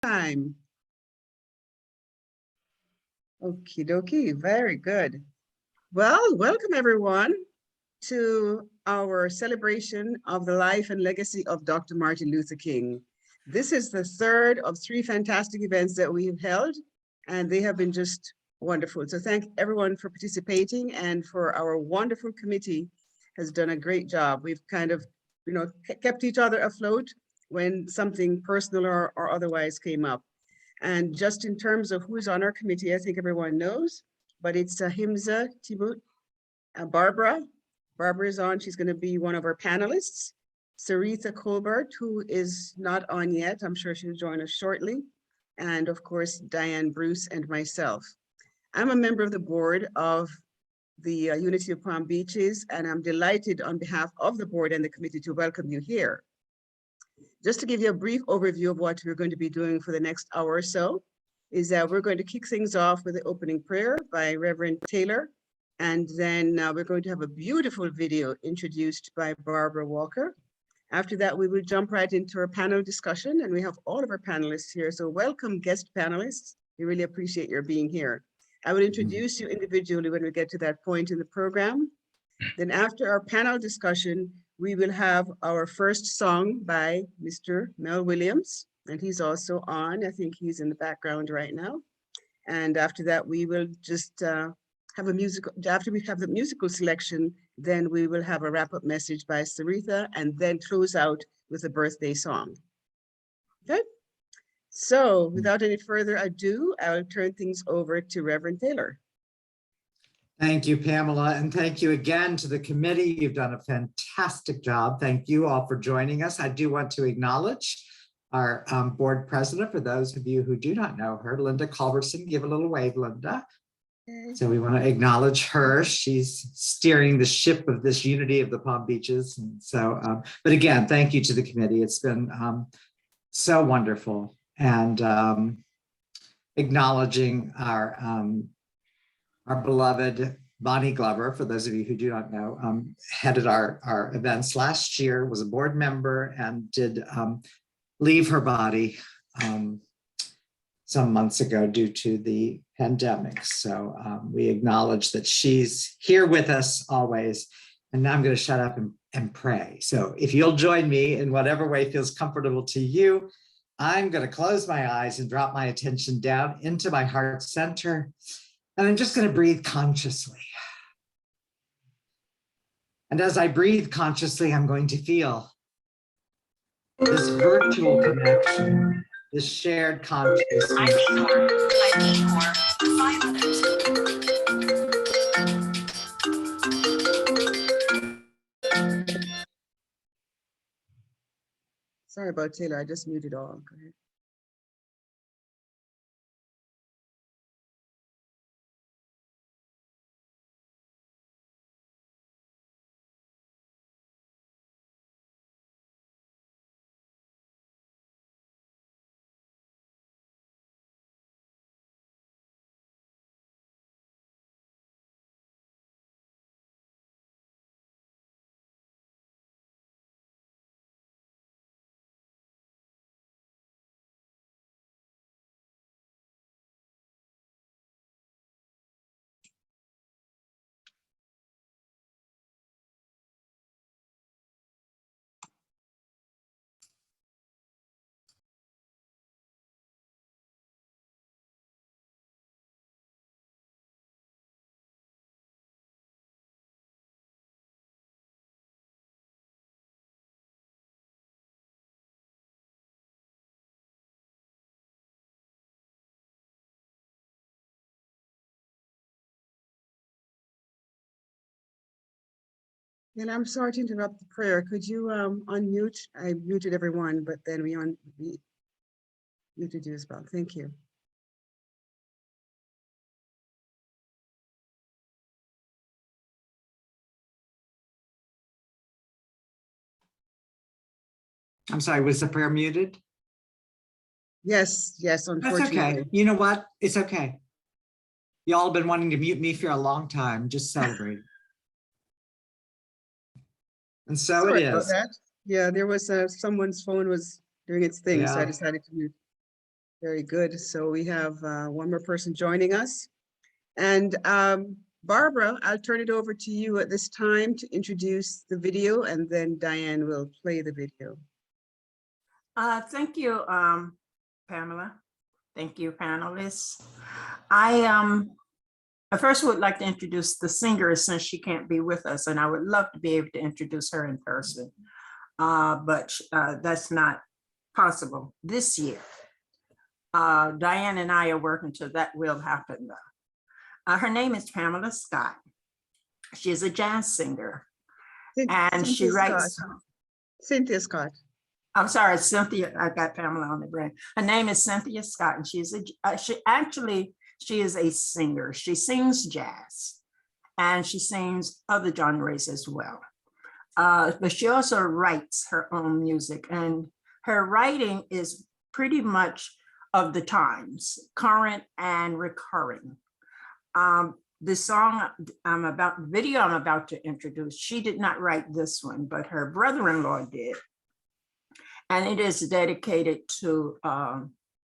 Time. Okie dokie, very good. Well, welcome everyone to our celebration of the life and legacy of Dr. Martin Luther King. This is the third of three fantastic events that we've held, and they have been just wonderful. So thank everyone for participating, and for our wonderful committee has done a great job. We've kind of, kept each other afloat when something personal or otherwise came up. And just in terms of who's on our committee, I think everyone knows, but it's Himza Tibut, Barbara. Barbara is on. She's going to be one of our panelists. Saritha Colbert, who is not on yet. I'm sure she'll join us shortly. And of course, Diane Bruce and myself. I'm a member of the board of the Unity of Palm Beaches, and I'm delighted on behalf of the board and the committee to welcome you here. Just to give you a brief overview of what we're going to be doing for the next hour or so, is that we're going to kick things off with the opening prayer by Reverend Taylor. And then we're going to have a beautiful video introduced by Barbara Walker. After that, we will jump right into our panel discussion, and we have all of our panelists here. So welcome guest panelists. We really appreciate your being here. I will introduce you individually when we get to that point in the program. Then after our panel discussion, we will have our first song by Mr. Mel Williams, and he's also on. I think he's in the background right now. And after that, we will just have a musical, after we have the musical selection, then we will have a wrap-up message by Saritha, and then close out with a birthday song. Okay? So without any further ado, I'll turn things over to Reverend Taylor. Thank you, Pamela, and thank you again to the committee. You've done a fantastic job. Thank you all for joining us. I do want to acknowledge our board president, for those of you who do not know her, Linda Culbertson. Give a little wave, Linda. So we want to acknowledge her. She's steering the ship of this Unity of the Palm Beaches. And so, but again, thank you to the committee. It's been so wonderful. And acknowledging our beloved Bonnie Glover, for those of you who do not know, headed our events last year, was a board member, and did leave her body some months ago due to the pandemic. So we acknowledge that she's here with us always. And now I'm going to shut up and pray. So if you'll join me in whatever way feels comfortable to you, I'm going to close my eyes and drop my attention down into my heart center. And I'm just going to breathe consciously. And as I breathe consciously, I'm going to feel this virtual connection, this shared consciousness. I need more. 5 others. Sorry about Taylor, I just muted all. Go ahead. And I'm sorry to interrupt the prayer. Could you unmute? I muted everyone, but then we muted you as well. Thank you. I'm sorry, was the prayer muted? Yes, unfortunately. That's okay. You know what? It's okay. Y'all have been wanting to mute me for a long time. Just celebrate. And so Sorry it about is. that. Yeah, there was someone's phone was doing its thing, so I decided to mute. Very good. So we have one more person joining us. And Barbara, I'll turn it over to you at this time to introduce the video, and then Diane will play the video. Thank you, Pamela. Thank you, panelists. I first would like to introduce the singer since she can't be with us, and I would love to be able to introduce her in person, but that's not possible this year. Diane and I are working so that will happen though. Her name is Pamela Scott. She is a jazz singer, and she writes. Cynthia Scott. I'm sorry, Cynthia. I got Pamela on the brain. Her name is Cynthia Scott, and she is a singer. She sings jazz, and she sings other genres as well. But she also writes her own music, and her writing is pretty much of the times, current and recurring. The song video I'm about to introduce, she did not write this one, but her brother-in-law did. And it is dedicated to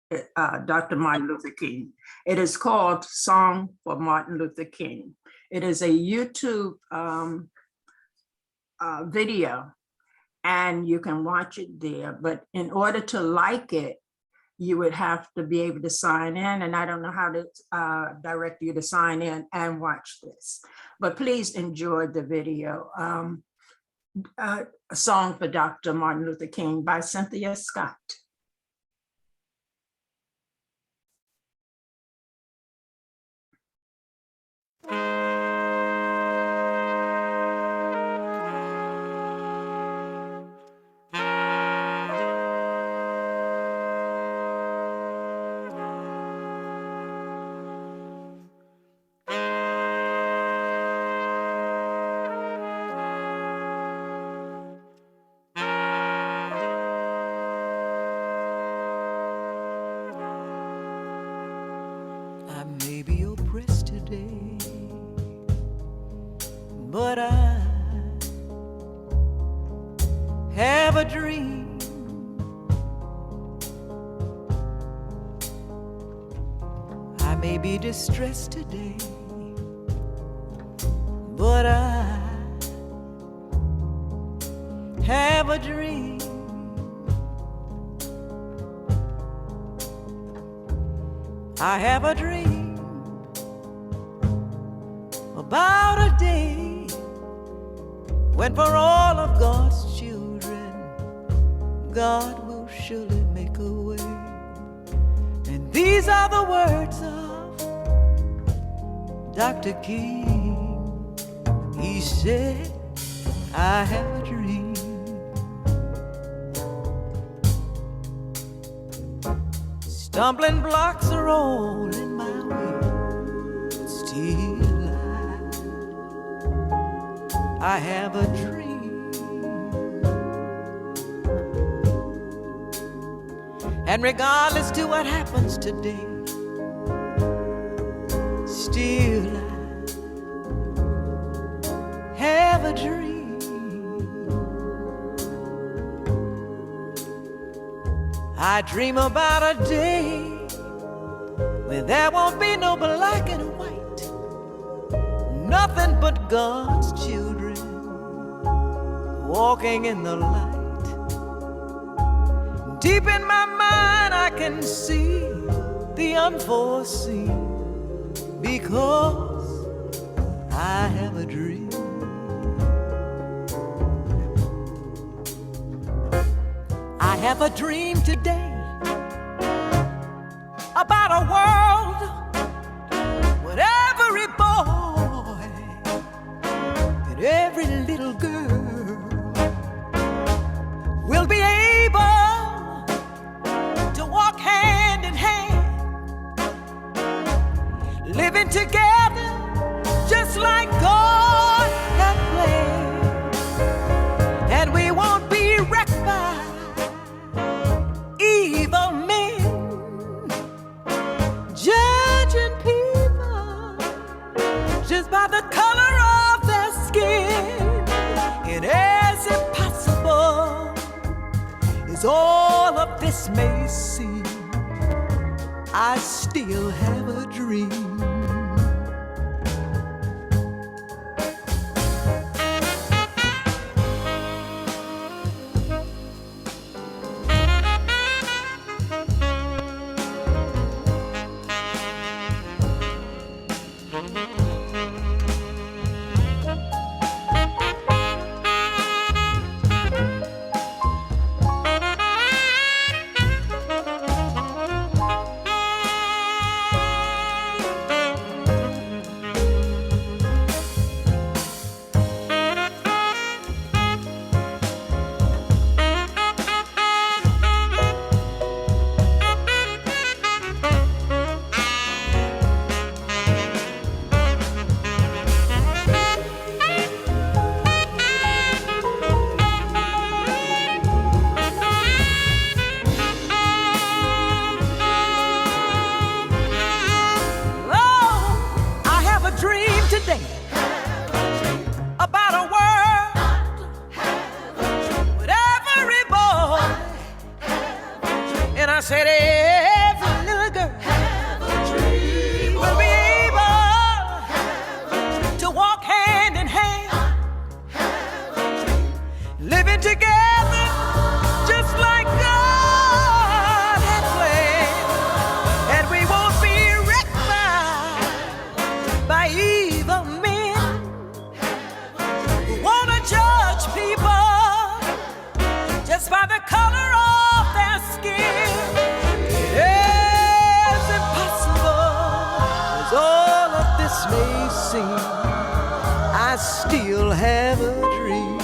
Dr. Martin Luther King. It is called Song for Martin Luther King. It is a YouTube video, and you can watch it there. But in order to like it, you would have to be able to sign in, and I don't know how to direct you to sign in and watch this. But please enjoy the video. A Song for Dr. Martin Luther King by Cynthia Scott. But I have a dream. I may be distressed today, but I have a dream. I have a dream about a day when for all of God's children, God will surely make a way. And these are the words of Dr. King. He said, I have a dream. Stumbling blocks are all in my way, but still I have a dream. And regardless to what happens today, still I have a dream. I dream about a day when there won't be no black and white, nothing but God's children walking in the light. Deep in my mind I can see the unforeseen, because I have a dream. I have a dream today about a world with every boy and every little girl will be able to walk hand in hand, living together just like God had planned. And we won't be wrecked by evil men judging people just by the color of their skin. And as impossible as all of this may seem, I still have a dream. Oh, I have a dream today about a world with every boy. And I said every little girl will be able to walk hand in hand, living together just like God had planned. And we won't be wrecked by evil men who want to judge people just by the color of their skin. As impossible as all of this may seem, I still have a dream.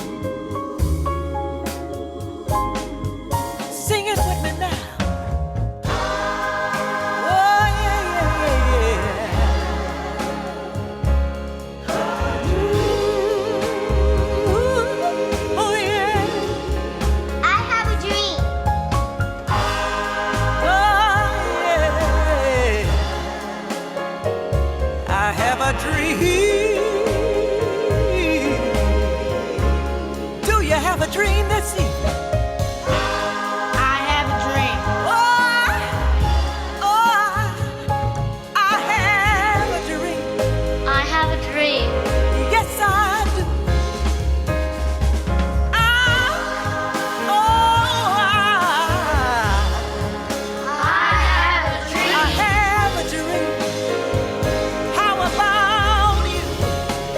Sing it with me now. Oh, yeah, yeah, yeah, yeah. Ooh, oh, yeah. I have a dream. Oh, yeah. I have a dream. Do you have a dream this evening? I have a dream. I have a dream. I have a dream. Yes, I do. I I have a dream. have a dream. How about you?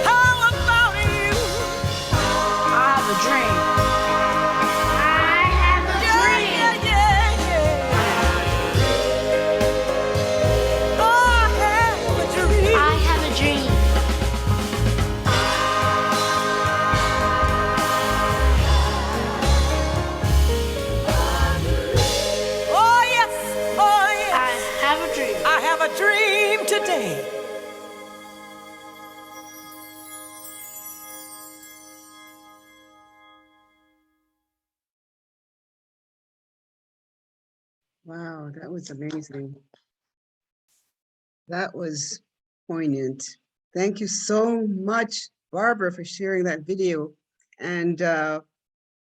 How about you? I have a dream. I have a dream. Yeah, yeah, yeah. Oh, I have a dream. I have a dream. Oh, yes. Oh, I yes. have a dream. I have a dream today. Wow, that was amazing. That was poignant. Thank you so much, Barbara, for sharing that video. And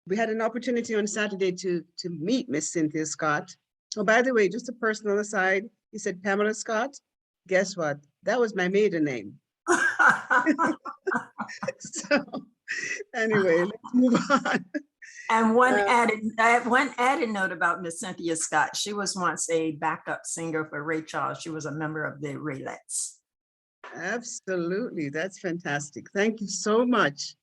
we had an opportunity on Saturday to meet Miss Cynthia Scott. Oh, by the way, just a personal aside, you said Pamela Scott. Guess what? That was my maiden name. So anyway, let's move on. And one added note about Miss Cynthia Scott. She was once a backup singer for Ray Charles. She was a member of the Raylettes. Absolutely. That's fantastic. Thank you so much.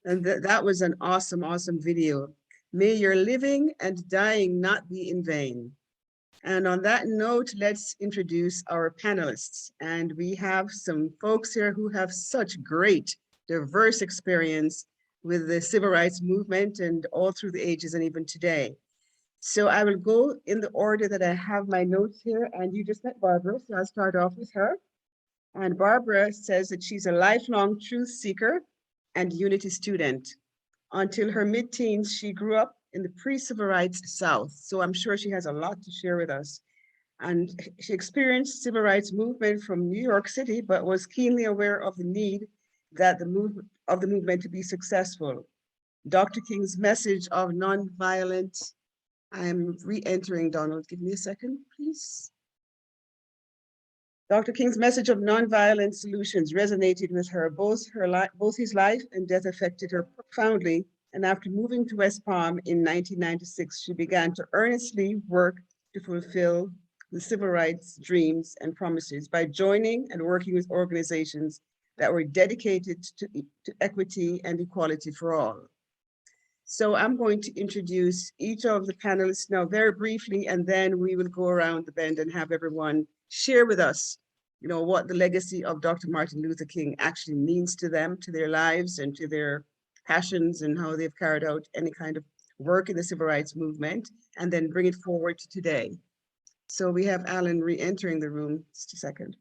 And that was an awesome, awesome video. May your living and dying not be in vain. And on that note, let's introduce our panelists. And we have some folks here who have such great, diverse experience with the civil rights movement and all through the ages and even today. So I will go in the order that I have my notes here, and you just met Barbara, so I'll start off with her. And Barbara says that she's a lifelong truth seeker and unity student. Until her mid-teens, she grew up in the pre-civil rights South. So I'm sure she has a lot to share with us. And she experienced civil rights movement from New York City, but was keenly aware of the need that the movement to be successful. Dr. King's message of nonviolent, I'm re-entering Donald, give me a second, please. Dr. King's message of nonviolent solutions resonated with her. Both his life and death affected her profoundly. And after moving to West Palm in 1996, she began to earnestly work to fulfill the civil rights dreams and promises by joining and working with organizations that were dedicated to equity and equality for all. So I'm going to introduce each of the panelists now very briefly, and then we will go around the bend and have everyone share with us, what the legacy of Dr. Martin Luther King actually means to them, to their lives and to their passions, and how they've carried out any kind of work in the civil rights movement, and then bring it forward to today. So we have Alan re-entering the room, just a second.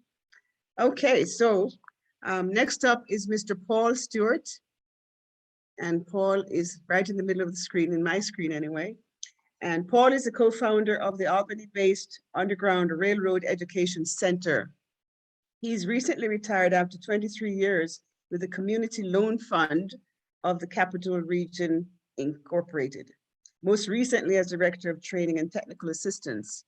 Okay, so next up is Mr. Paul Stewart. And Paul is right in the middle of the screen, in my screen anyway. And Paul is the co-founder of the Albany-based Underground Railroad Education Center. He's recently retired after 23 years with the Community Loan Fund of the Capital Region Incorporated, most recently as Director of Training and Technical Assistance.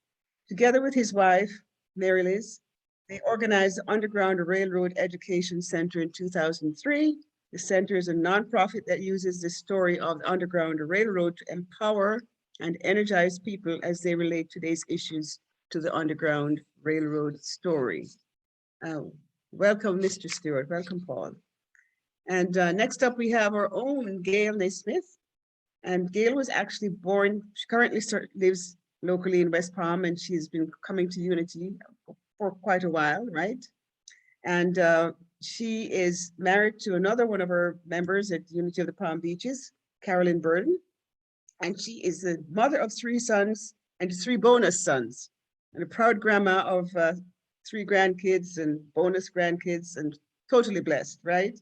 Together with his wife, Mary Liz, they organized the Underground Railroad Education Center in 2003. The center is a nonprofit that uses the story of the Underground Railroad to empower and energize people as they relate today's issues to the Underground Railroad story. Welcome, Mr. Stewart. Welcome, Paul. And next up, we have our own Gail Naismith. And Gail was actually born, she currently lives locally in West Palm, and she's been coming to Unity for quite a while, right? And she is married to another one of our members at Unity of the Palm Beaches, Carolyn Burden. And she is the mother of 3 sons and 3 bonus sons, and a proud grandma of 3 grandkids and bonus grandkids, and totally blessed, right?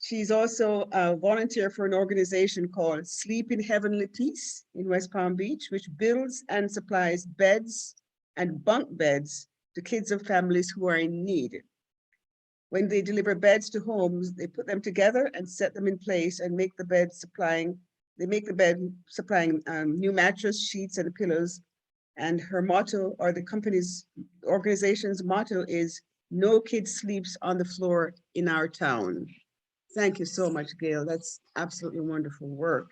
She's also a volunteer for an organization called Sleep in Heavenly Peace in West Palm Beach, which builds and supplies beds and bunk beds to kids of families who are in need. When they deliver beds to homes, they put them together and set them in place and make the bed supplying new mattress, sheets, and pillows. And her motto, or the organization's motto, is "No kid sleeps on the floor in our town." Thank you so much, Gail. That's absolutely wonderful work.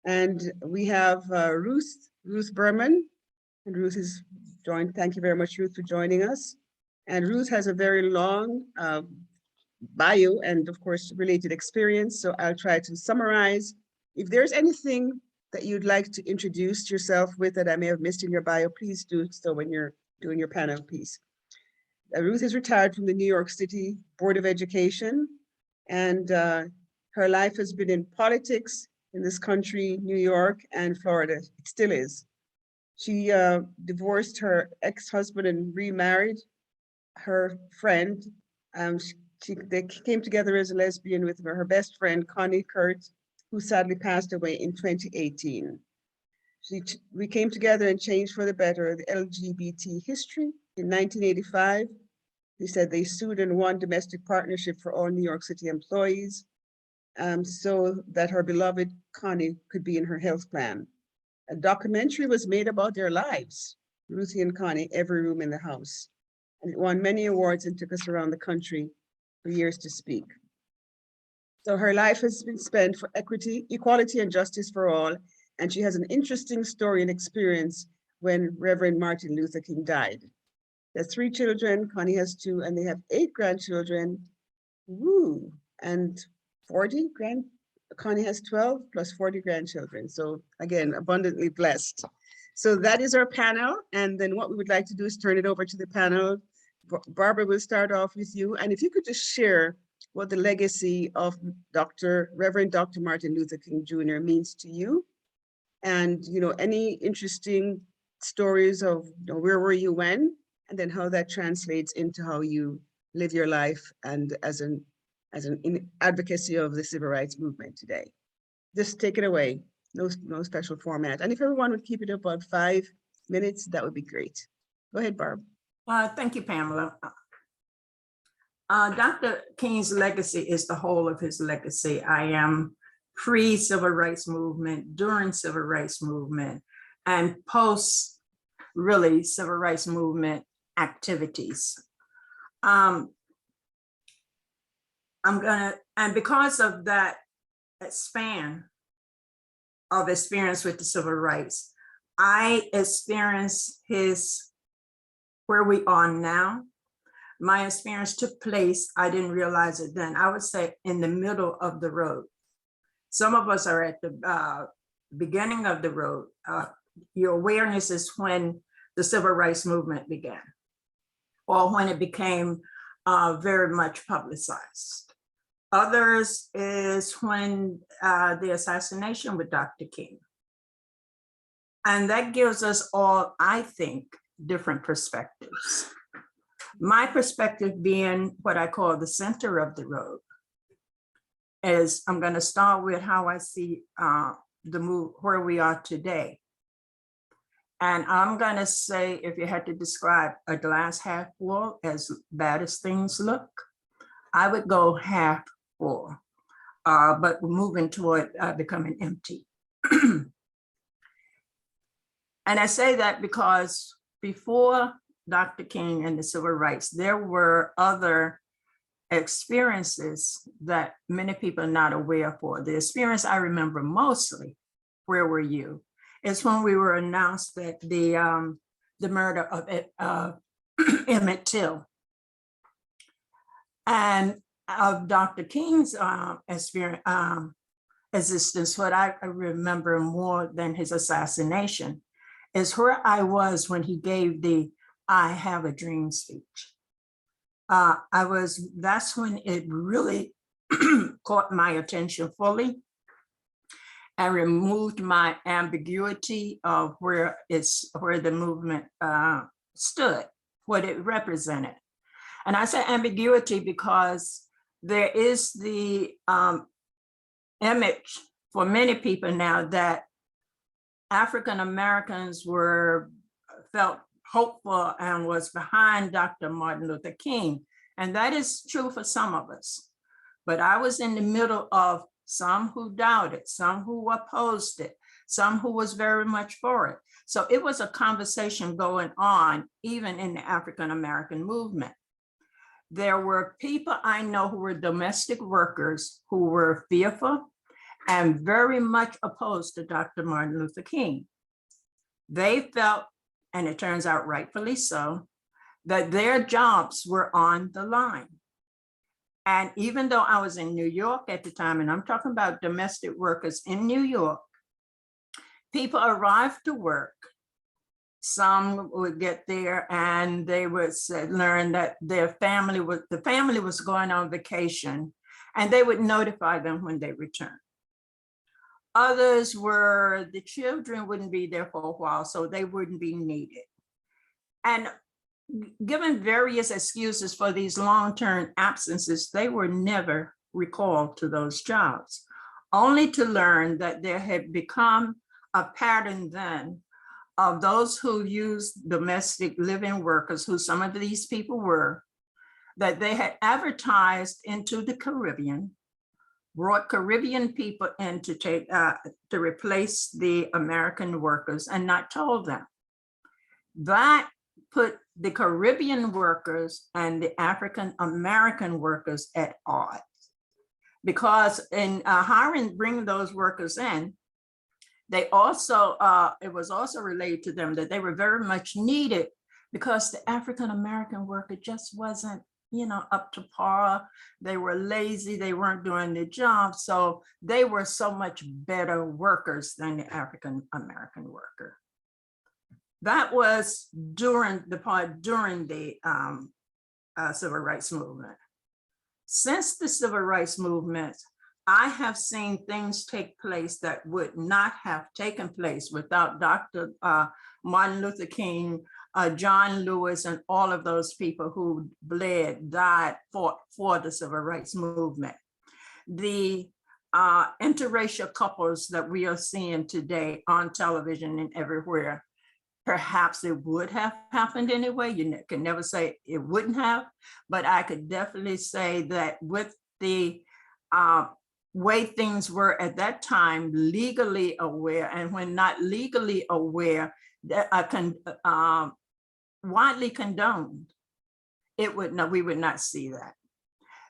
And we have Ruth Berman, and Ruth is joined. Thank you very much, Ruth, for joining us. And Ruth has a very long bio and, of course, related experience. So I'll try to summarize. If there's anything that you'd like to introduce yourself with that I may have missed in your bio, please do so when you're doing your panel piece. Ruth is retired from the New York City Board of Education, and her life has been in politics in this country, New York and Florida. It still is. She divorced her ex-husband and remarried her friend. They came together as a lesbian with her best friend, Connie Kurt, who sadly passed away in 2018. We came together and changed for the better the LGBT history. In 1985, they said they sued and won domestic partnership for all New York City employees, so that her beloved Connie could be in her health plan. A documentary was made about their lives, Ruthie and Connie, Every Room in the House. And it won many awards and took us around the country for years to speak. So her life has been spent for equality and justice for all. And she has an interesting story and experience when Reverend Martin Luther King died. There's 3 children, Connie has 2, and they have 8 grandchildren. Woo! And 40 Connie has 12 plus 40 grandchildren. So again, abundantly blessed. So that is our panel. And then what we would like to do is turn it over to the panel. Barbara, will start off with you. And if you could just share what the legacy of Reverend Dr. Martin Luther King Jr. means to you. And, any interesting stories of where were you when, and then how that translates into how you live your life and as an advocacy of the civil rights movement today. Just take it away. No special format. And if everyone would keep it about 5 minutes, that would be great. Go ahead, Barb. Thank you, Pamela. Dr. King's legacy is the whole of his legacy. I am pre-civil rights movement, during civil rights movement, and post really civil rights movement activities. And because of that span of experience with the civil rights, I experienced where we are now. My experience took place, I didn't realize it then, I would say in the middle of the road. Some of us are at the beginning of the road. Your awareness is when the civil rights movement began, or when it became very much publicized. Others is when the assassination with Dr. King. And that gives us all, I think, different perspectives. My perspective being what I call the center of the road is I'm going to start with how I see the move where we are today. And I'm going to say, if you had to describe a glass half full, as bad as things look, I would go half full, but we're moving toward becoming empty. And I say that because before Dr. King and the civil rights, there were other experiences that many people are not aware for. The experience I remember mostly, where were you, is when we were announced that the murder of Emmett Till. And of Dr. King's experience, existence, what I remember more than his assassination is where I was when he gave the I Have a Dream speech. That's when it really caught my attention fully and removed my ambiguity of where the movement stood, what it represented. And I say ambiguity because there is the image for many people now that African Americans felt hopeful and was behind Dr. Martin Luther King. And that is true for some of us. But I was in the middle of some who doubted, some who opposed it, some who was very much for it. So it was a conversation going on, even in the African American movement. There were people I know who were domestic workers who were fearful and very much opposed to Dr. Martin Luther King. They felt, and it turns out rightfully so, that their jobs were on the line. And even though I was in New York at the time, and I'm talking about domestic workers in New York, people arrived to work. Some would get there and they would learn that the family was going on vacation, and they would notify them when they returned. Others were, the children wouldn't be there for a while, so they wouldn't be needed. And given various excuses for these long-term absences, they were never recalled to those jobs, only to learn that there had become a pattern then of those who used domestic living workers, who some of these people were, that they had advertised into the Caribbean, brought Caribbean people in to replace the American workers and not told them. That put the Caribbean workers and the African American workers at odds, because in bringing those workers in, they also, it was also related to them that they were very much needed because the African American worker just wasn't, up to par. They were lazy, they weren't doing their job. So they were so much better workers than the African American worker. That was during the civil rights movement. Since the civil rights movement, I have seen things take place that would not have taken place without Dr. Martin Luther King, John Lewis, and all of those people who died for the civil rights movement. The interracial couples that we are seeing today on television and everywhere, perhaps it would have happened anyway. You can never say it wouldn't have, but I could definitely say that with the way things were at that time, legally aware, and when not legally aware, that widely condoned, we would not see that.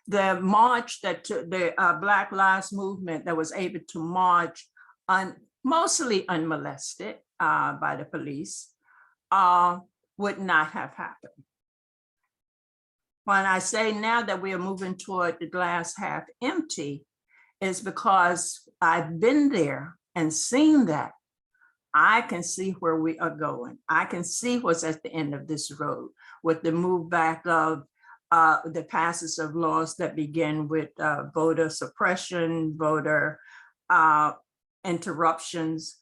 The march that took the Black Lives Movement that was able to march mostly unmolested by the police would not have happened. When I say now that we are moving toward the glass half empty, is because I've been there and seen that. I can see where we are going. I can see what's at the end of this road with the move back of the passage of laws that begin with voter suppression, voter interruptions.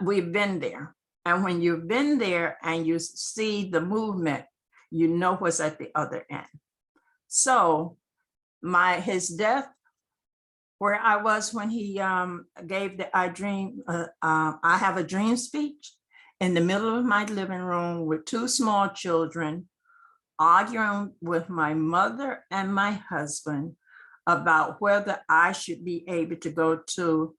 We've been there. And when you've been there and you see the movement, you know what's at the other end. So his death, where I was when he gave the I Have a Dream speech in the middle of my living room with two small children, arguing with my mother and my husband about whether I should be able to go to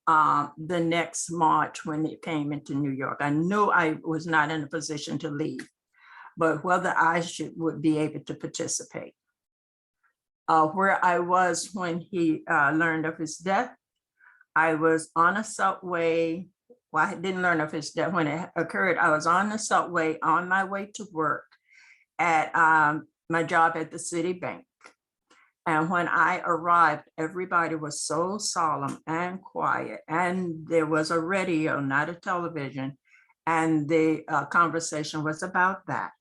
the next march when it came into New York. I knew I was not in a position to leave, but whether I would be able to participate. Where I was when he learned of his death, I was on a subway. Well, I didn't learn of his death when it occurred. I was on the subway on my way to work at my job at the City Bank. And when I arrived, everybody was so solemn and quiet, and there was a radio, not a television, and the conversation was about that.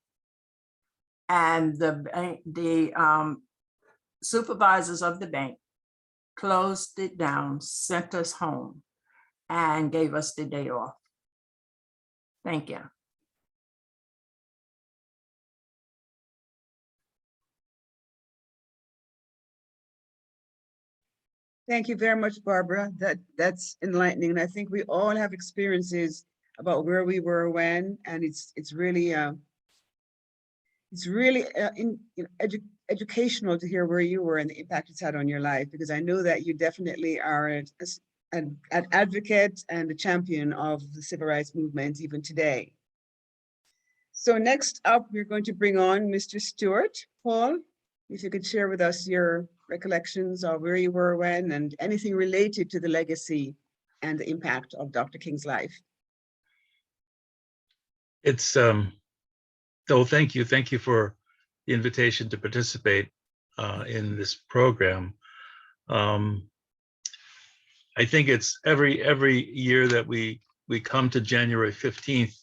And the supervisors of the bank closed it down, sent us home, and gave us the day off. Thank you. Thank you very much, Barbara. That's enlightening. And I think we all have experiences about where we were when, and it's really educational to hear where you were and the impact it's had on your life, because I know that you definitely are an advocate and a champion of the civil rights movement even today. So next up, we're going to bring on Mr. Stewart. Paul, if you could share with us your recollections of where you were when and anything related to the legacy and the impact of Dr. King's life. It's thank you for the invitation to participate in this program. I think it's every year that we come to January 15th.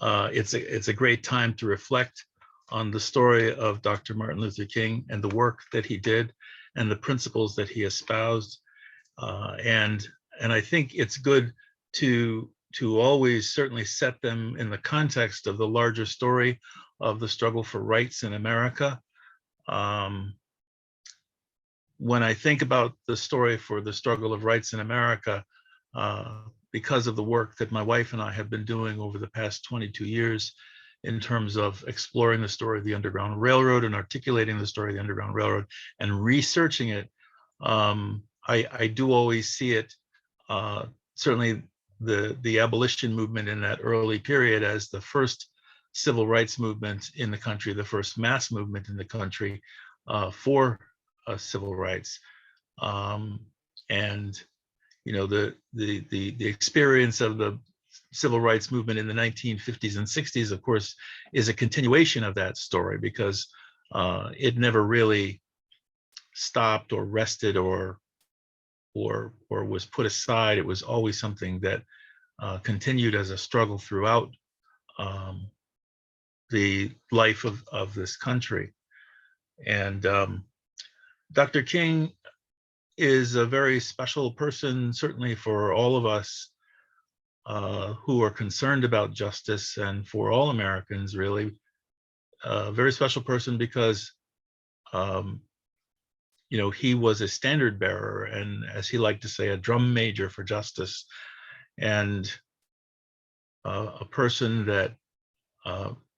It's a great time to reflect on the story of Dr. Martin Luther King and the work that he did and the principles that he espoused. And I think it's good to always certainly set them in the context of the larger story of the struggle for rights in America. When I think about the story for the struggle of rights in America, because of the work that my wife and I have been doing over the past 22 years in terms of exploring the story of the Underground Railroad and articulating the story of the Underground Railroad and researching it, I do always see it, certainly the abolition movement in that early period as the first civil rights movement in the country, the first mass movement in the country for civil rights. And the experience of the civil rights movement in the 1950s and 60s, of course, is a continuation of that story, because it never really stopped or rested or was put aside. It was always something that continued as a struggle throughout the life of this country. And Dr. King is a very special person, certainly for all of us who are concerned about justice, and for all Americans, really. A very special person because he was a standard bearer, and as he liked to say, a drum major for justice, and a person that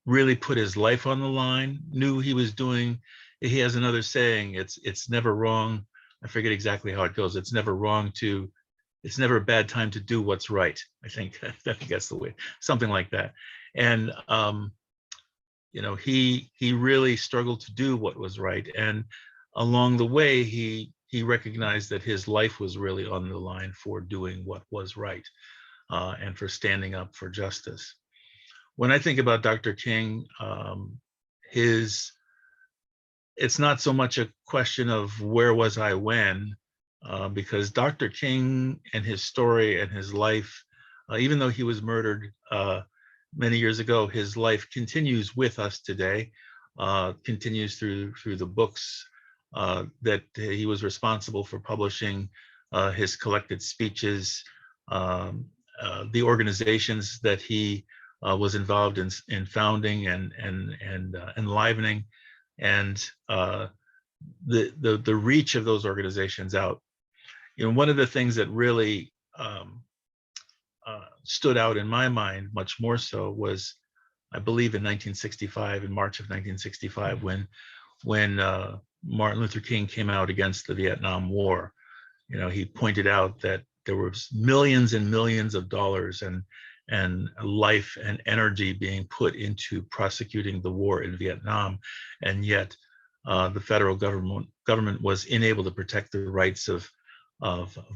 really put his life on the line, knew he was doing. He has another saying, it's never wrong. I forget exactly how it goes. It's never a bad time to do what's right. I think that's the way, something like that. And he really struggled to do what was right. And along the way, he recognized that his life was really on the line for doing what was right, and for standing up for justice. When I think about Dr. King, it's not so much a question of where was I when, because Dr. King and his story and his life, even though he was murdered many years ago, his life continues with us today, continues through the books that he was responsible for publishing, his collected speeches, the organizations that he was involved in founding and enlivening, and the reach of those organizations out. One of the things that really stood out in my mind much more so was, I believe in March of 1965, when Martin Luther King came out against the Vietnam War. He pointed out that there was millions and millions of dollars and life and energy being put into prosecuting the war in Vietnam, and yet the federal government was unable to protect the rights of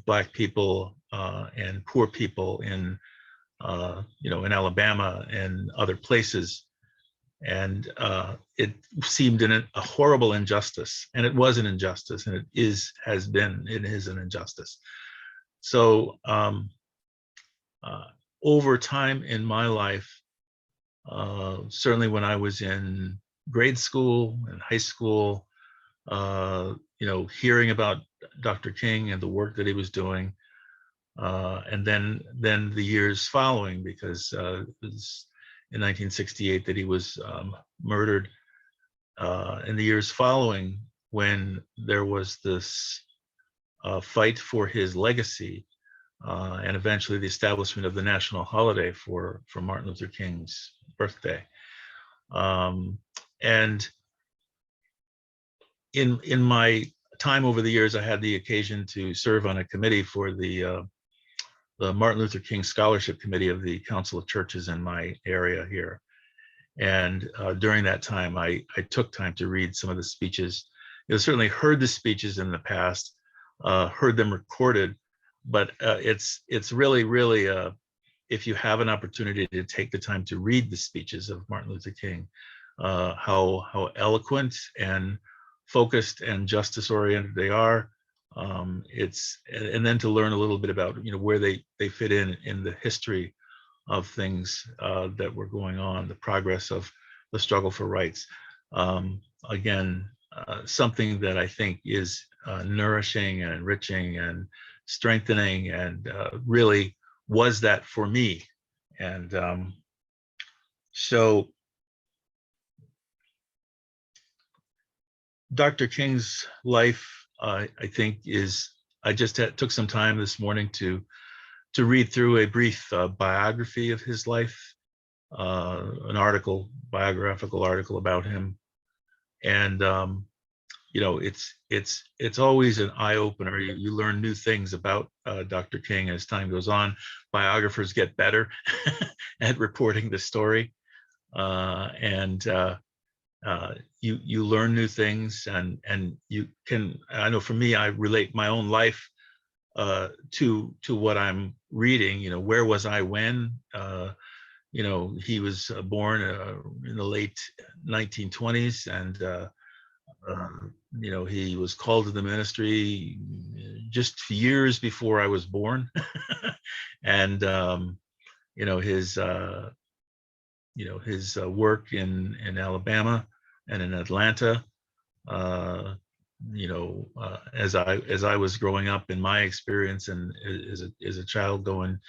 Black people and poor people in Alabama and other places. And it seemed a horrible injustice, and it was an injustice, and it is an injustice. So over time in my life, certainly when I was in grade school and high school, hearing about Dr. King and the work that he was doing, and then the years following, because it was in 1968 that he was murdered, in the years following, when there was this fight for his legacy, and eventually the establishment of the national holiday for Martin Luther King's birthday. And in my time over the years, I had the occasion to serve on a committee for the Martin Luther King Scholarship Committee of the Council of Churches in my area here. And during that time, I took time to read some of the speeches. Certainly heard the speeches in the past, heard them recorded, but it's really, if you have an opportunity to take the time to read the speeches of Martin Luther King, how eloquent and focused and justice oriented they are. And then to learn a little bit about where they fit in the history of things that were going on, the progress of the struggle for rights. Again, something that I think is nourishing and enriching and strengthening, and really was that for me. And so Dr. King's life, I think, I just took some time this morning to read through a brief biography of his life, an biographical article about him. And it's always an eye opener. You learn new things about Dr. King as time goes on. Biographers get better at reporting the story, and you learn new things, and you can. I know for me, I relate my own life to what I'm reading. Where was I when? He was born in the late 1920s, and he was called to the ministry just years before I was born. And his work in Alabama and in Atlanta, as I was growing up, in my experience, and as a child going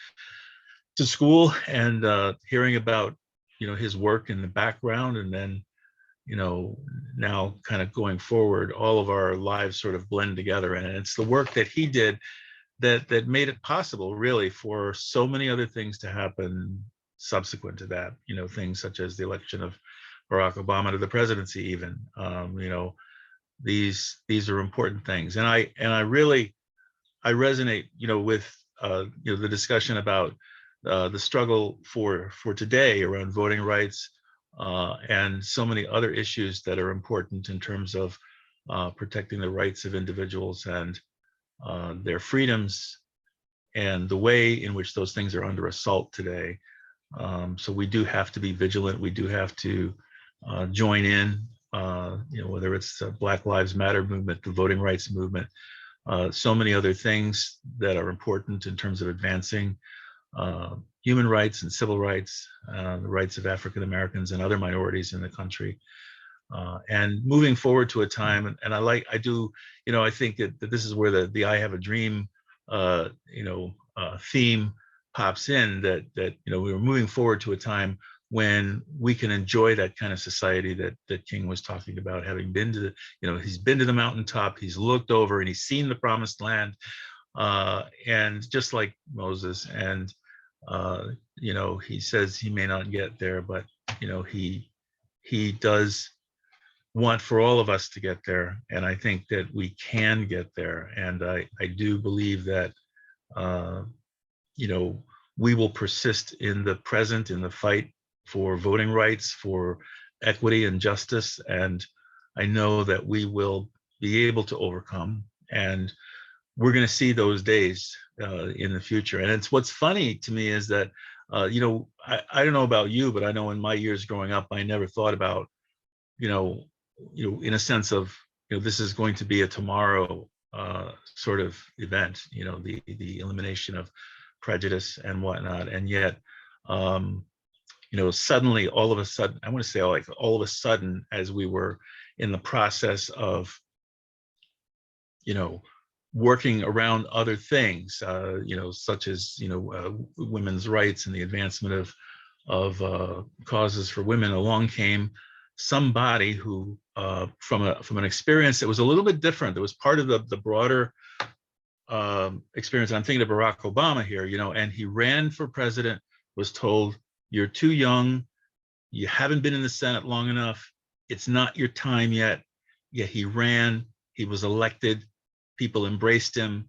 to school, and hearing about his work in the background, and then now kind of going forward, all of our lives sort of blend together. And it's the work that he did that made it possible, really, for so many other things to happen subsequent to that. Things such as the election of Barack Obama to the presidency, even. These are important things, and I resonate, with the discussion about the struggle for today around voting rights and so many other issues that are important in terms of protecting the rights of individuals and their freedoms and the way in which those things are under assault today. So we do have to be vigilant. We do have to join in, whether it's the Black Lives Matter movement, the voting rights movement, so many other things that are important in terms of advancing human rights and civil rights, the rights of African Americans and other minorities in the country. And moving forward to a time, and I think that this is where the I Have a Dream, theme pops in, that we were moving forward to a time when we can enjoy that kind of society that King was talking about, having been to he's been to the mountaintop, he's looked over and he's seen the promised land, and just like Moses, and he says he may not get there, but he does want for all of us to get there, and I think that we can get there, and I do believe that we will persist in the present, in the fight for voting rights, for equity and justice, and I know that we will be able to overcome, and we're going to see those days in the future. And it's what's funny to me is that I don't know about you, but I know in my years growing up, I never thought about in a sense of this is going to be a tomorrow sort of event, the elimination of prejudice and whatnot, and yet suddenly, all of a sudden, I want to say like all of a sudden, as we were in the process of working around other things, such as women's rights and the advancement of causes for women, along came somebody who from an experience that was a little bit different, that was part of the broader experience. I'm thinking of Barack Obama here, and he ran for president, was told, you're too young, you haven't been in the Senate long enough, it's not your time yet. Yet he ran, he was elected, people embraced him.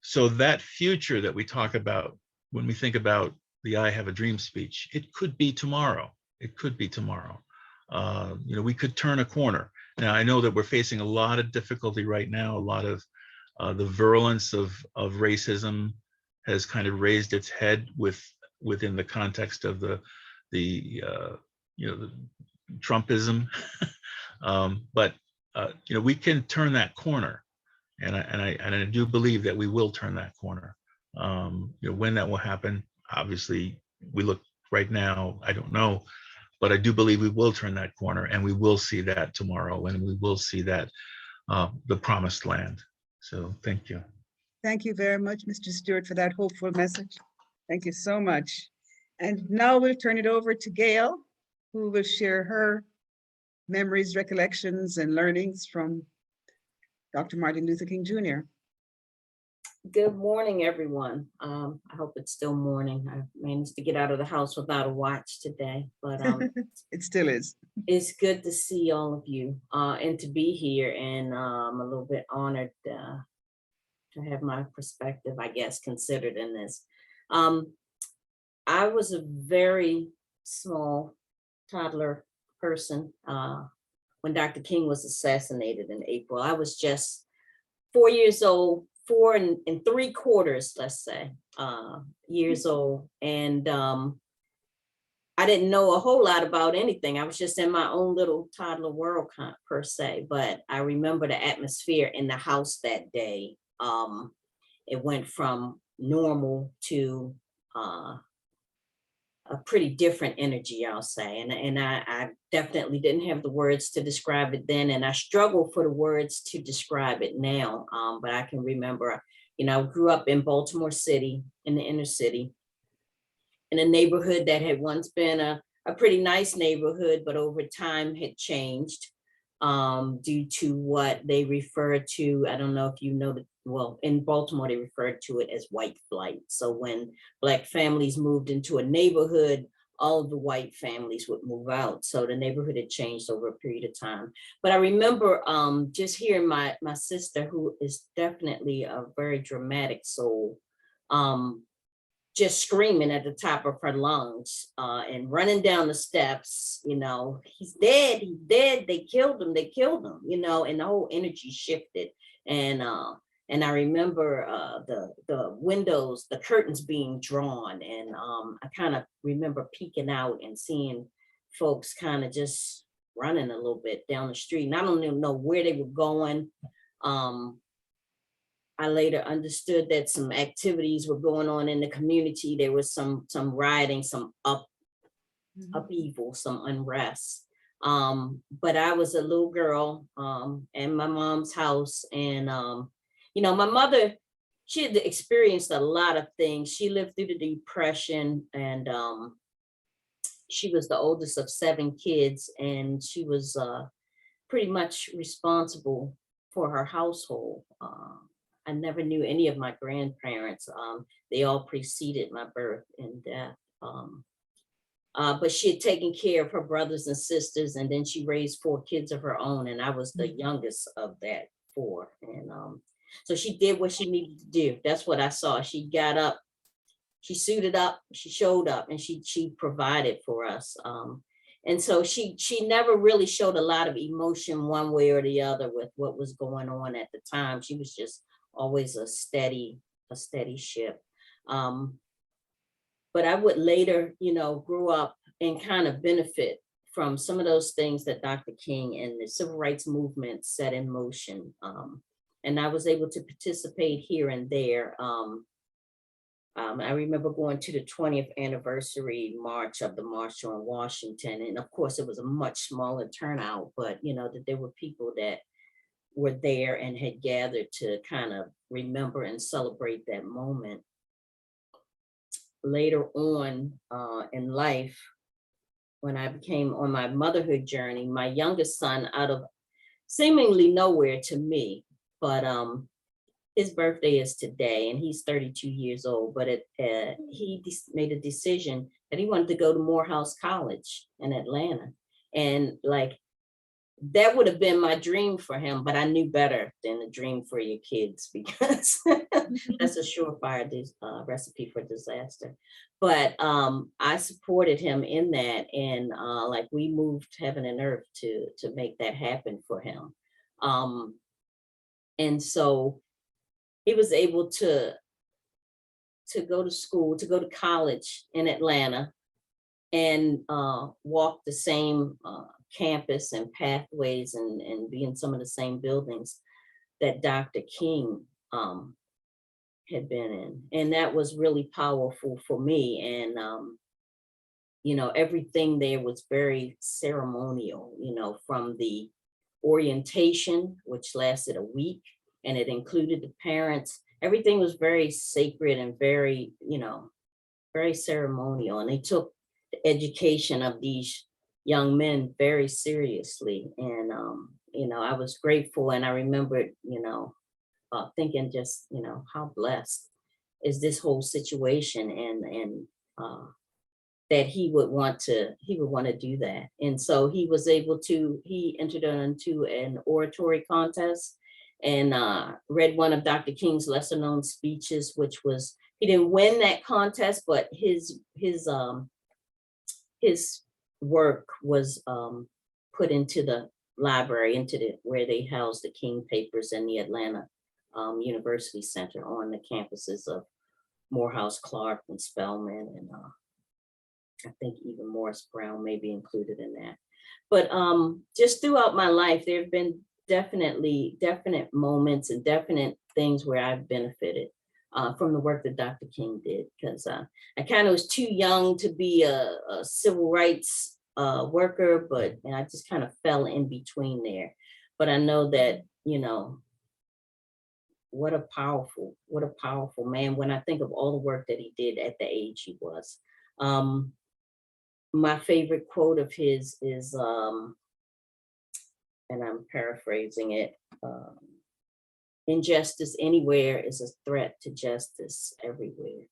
So that future that we talk about when we think about the I Have a Dream speech, it could be tomorrow. It could be tomorrow. We could turn a corner. Now, I know that we're facing a lot of difficulty right now. A lot of the virulence of racism has kind of raised its head within the context of the Trumpism. But we can turn that corner, and I do believe that we will turn that corner. When that will happen, obviously, we look right now, I don't know. But I do believe we will turn that corner, and we will see that tomorrow, and we will see that the promised land. So thank you. Thank you very much, Mr. Stewart, for that hopeful message. Thank you so much. And now we'll turn it over to Gail, who will share her memories, recollections, and learnings from Dr. Martin Luther King Jr. Good morning, everyone. I hope it's still morning. I managed to get out of the house without a watch today, but It still is. it's good to see all of you and to be here. And I'm a little bit honored to have my perspective, I guess, considered in this. I was a very small toddler person when Dr. King was assassinated in April. I was just 4 years old. 4 3/4, let's say, years old. And I didn't know a whole lot about anything. I was just in my own little toddler world per se, but I remember the atmosphere in the house that day. It went from normal to a pretty different energy, I'll say. And I definitely didn't have the words to describe it then. And I struggle for the words to describe it now. But I can remember, I grew up in Baltimore City, in the inner city, in a neighborhood that had once been a pretty nice neighborhood, but over time had changed due to what they refer to. I don't know if you know, well, in Baltimore, they referred to it as white flight. So when Black families moved into a neighborhood, all of the white families would move out. So the neighborhood had changed over a period of time. But I remember just hearing my sister, who is definitely a very dramatic soul, just screaming at the top of her lungs, and running down the steps, he's dead, they killed him, and the whole energy shifted. And I remember the windows, the curtains being drawn, and I kind of remember peeking out and seeing folks kind of just running a little bit down the street, and I don't even know where they were going. I later understood that some activities were going on in the community. There was some rioting, some upheaval, some unrest. But I was a little girl in my mom's house, and my mother, she had experienced a lot of things. She lived through the Depression, and she was the oldest of 7 kids, and she was pretty much responsible for her household. I never knew any of my grandparents. They all preceded my birth and death. But she had taken care of her brothers and sisters, and then she raised 4 kids of her own, and I was the youngest of that 4. And so she did what she needed to do. That's what I saw. She got up, she suited up, she showed up, and she provided for us. And so she never really showed a lot of emotion one way or the other with what was going on at the time. She was just always a steady ship. But I would later, grew up and kind of benefit from some of those things that Dr. King and the civil rights movement set in motion. And I was able to participate here and there. I remember going to the 20th anniversary march of the March on Washington. And of course, it was a much smaller turnout, but that there were people that were there and had gathered to kind of remember and celebrate that moment. Later on in life, when I became on my motherhood journey, my youngest son, out of seemingly nowhere to me, but his birthday is today, and he's 32 years old, but he made a decision that he wanted to go to Morehouse College in Atlanta. And that would have been my dream for him, but I knew better than a dream for your kids, because that's a surefire recipe for disaster. But I supported him in that, and we moved heaven and earth to make that happen for him. And so he was able to go to school, to go to college in Atlanta, and walk the same campus and pathways and be in some of the same buildings that Dr. King had been in. And that was really powerful for me. And, everything there was very ceremonial, from the orientation, which lasted a week, and it included the parents. Everything was very sacred and very, very ceremonial. And they took the education of these young men very seriously. And, I was grateful. And I remembered, thinking just, how blessed is this whole situation, and that he would want to do that. And so he entered into an oratory contest and read one of Dr. King's lesser known speeches, which was, he didn't win that contest, but his work was put into the library, where they house the King papers in the Atlanta University Center on the campuses of Morehouse, Clark, and Spelman, and I think even Morris Brown may be included in that. But just throughout my life, there have been definite moments and definite things where I've benefited from the work that Dr. King did, because I kind of was too young to be a civil rights worker, and I just kind of fell in between there. But I know that, what a powerful man, when I think of all the work that he did at the age he was. My favorite quote of his is, and I'm paraphrasing it, injustice anywhere is a threat to justice everywhere.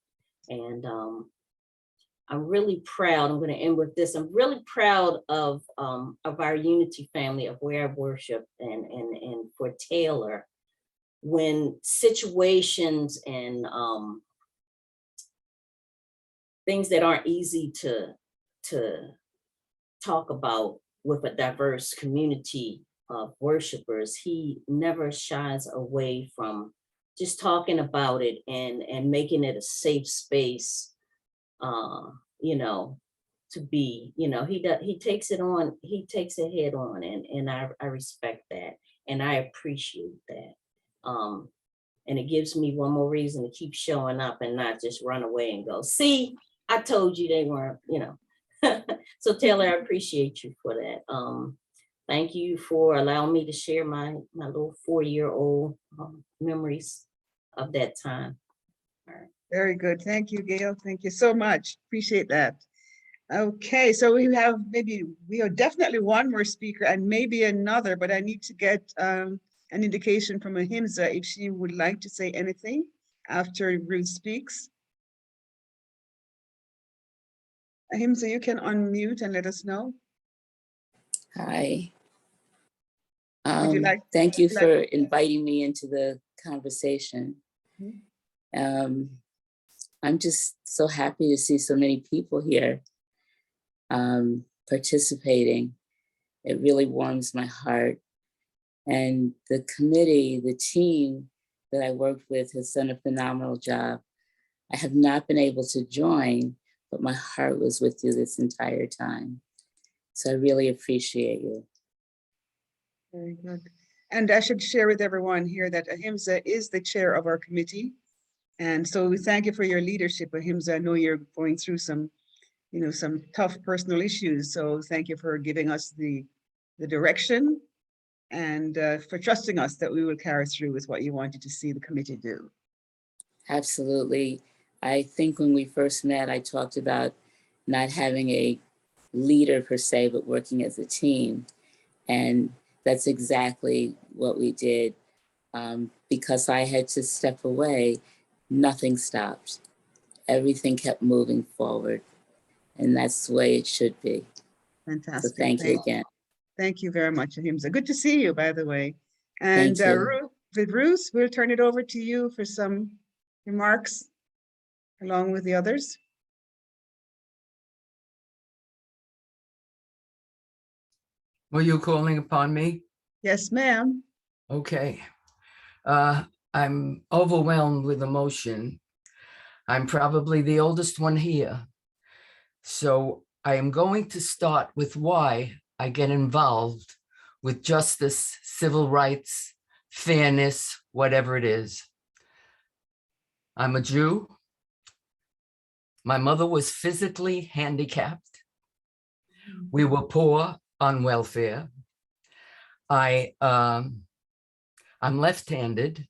And I'm really proud, I'm going to end with this, I'm really proud of our Unity family, of where I worship, and for Taylor, when situations and things that aren't easy to talk about with a diverse community of worshipers, he never shies away from just talking about it and making it a safe space, you know, to be, you know, he takes it head on, and I respect that, and I appreciate that. And it gives me one more reason to keep showing up and not just run away and go, see, I told you they weren't, you know. So Taylor, I appreciate you for that. Thank you for allowing me to share my little 4-year-old memories of that time. All right. Very good. Thank you, Gail. Thank you so much. Appreciate that. Okay, so we are definitely one more speaker and maybe another, but I need to get an indication from Ahimsa if she would like to say anything after Ruth speaks. Ahimsa, you can unmute and let us know. Hi. Would you like? Thank you like- for inviting me into the conversation. I'm just so happy to see so many people here participating. It really warms my heart. And the committee, the team that I worked with has done a phenomenal job. I have not been able to join, but my heart was with you this entire time. So I really appreciate you. Very good. And I should share with everyone here that Ahimsa is the chair of our committee. And so we thank you for your leadership, Ahimsa. I know you're going through some tough personal issues. So thank you for giving us the direction and for trusting us that we will carry through with what you wanted to see the committee do. Absolutely. I think when we first met, I talked about not having a leader per se, but working as a team. And that's exactly what we did. Because I had to step away, nothing stopped. Everything kept moving forward. And that's the way it should be. Fantastic. So thank you again. Thank you very much, Ahimsa. Good to see you, by the way. And Thank you. Ruth, we'll turn it over to you for some remarks along with the others. Were you calling upon me? Yes, ma'am. Okay. I'm overwhelmed with emotion. I'm probably the oldest one here. So I am going to start with why I get involved with justice, civil rights, fairness, whatever it is. I'm a Jew. My mother was physically handicapped. We were poor on welfare. I'm left-handed.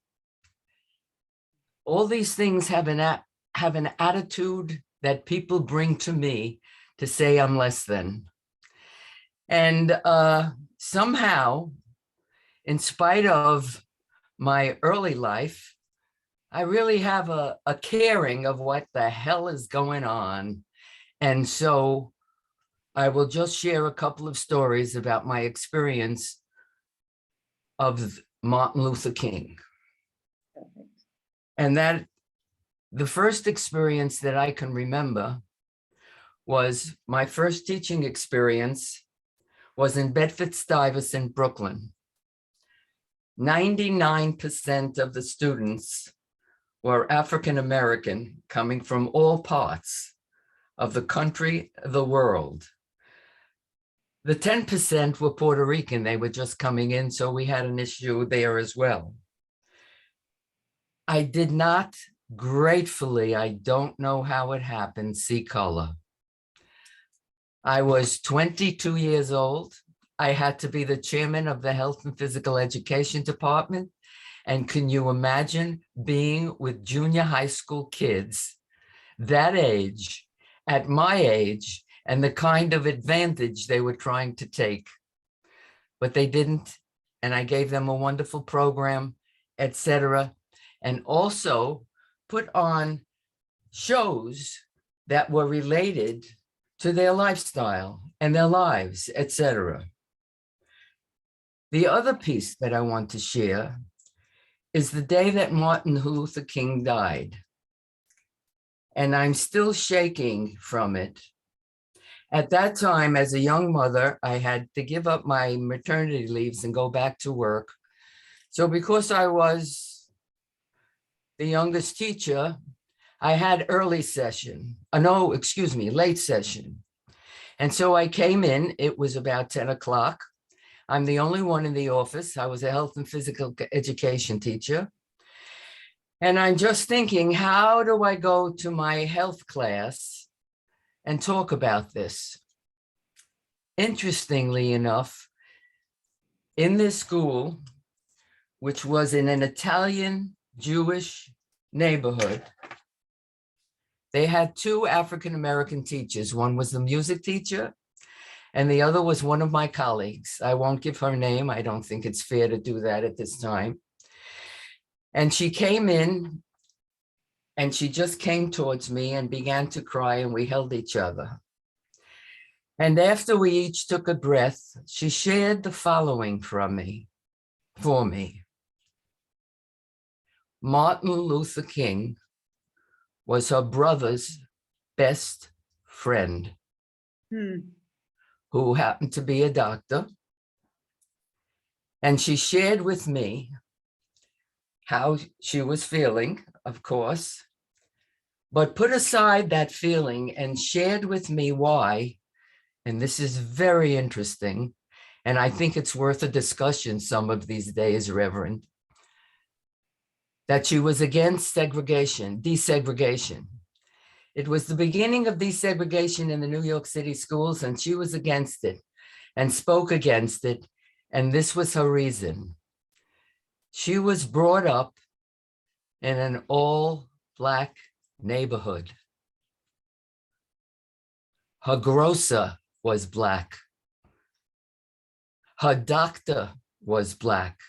All these things have an attitude that people bring to me to say I'm less than. And somehow, in spite of my early life, I really have a caring of what the hell is going on. And so I will just share a couple of stories about my experience of Martin Luther King. And that the first experience that I can remember was my first teaching experience was in Bedford-Stuyvesant, Brooklyn. 99% of the students were African-American, coming from all parts of the country, the world. The 10% were Puerto Rican. They were just coming in, so we had an issue there as well. I did not, gratefully, I don't know how it happened, see color. I was 22 years old. I had to be the chairman of the Health and Physical Education Department. And can you imagine being with junior high school kids that age, at my age, and the kind of advantage they were trying to take? But they didn't. And I gave them a wonderful program, etc. And also put on shows that were related to their lifestyle and their lives, etc. The other piece that I want to share is the day that Martin Luther King died. and I'm still shaking from it. At that time, as a young mother, I had to give up my maternity leaves and go back to work. So because I was the youngest teacher, I had early session. No, excuse me, late session. And so I came in, it was about 10 o'clock. I'm the only one in the office. I was a health and physical education teacher. And I'm just thinking, how do I go to my health class and talk about this? Interestingly enough, in this school, which was in an Italian Jewish neighborhood, they had two African-American teachers. One was the music teacher, and the other was one of my colleagues. I won't give her name. I don't think it's fair to do that at this time. And she came in, and she just came towards me and began to cry, and we held each other. And after we each took a breath, she shared the following for me. Martin Luther King was her brother's best friend, who happened to be a doctor. And she shared with me how she was feeling, of course, but put aside that feeling and shared with me why, and this is very interesting, and I think it's worth a discussion some of these days, Reverend, that she was against desegregation. It was the beginning of desegregation in the New York City schools, and she was against it and spoke against it. And this was her reason. She was brought up in an all-Black neighborhood. Her grocer was Black. Her doctor was Black.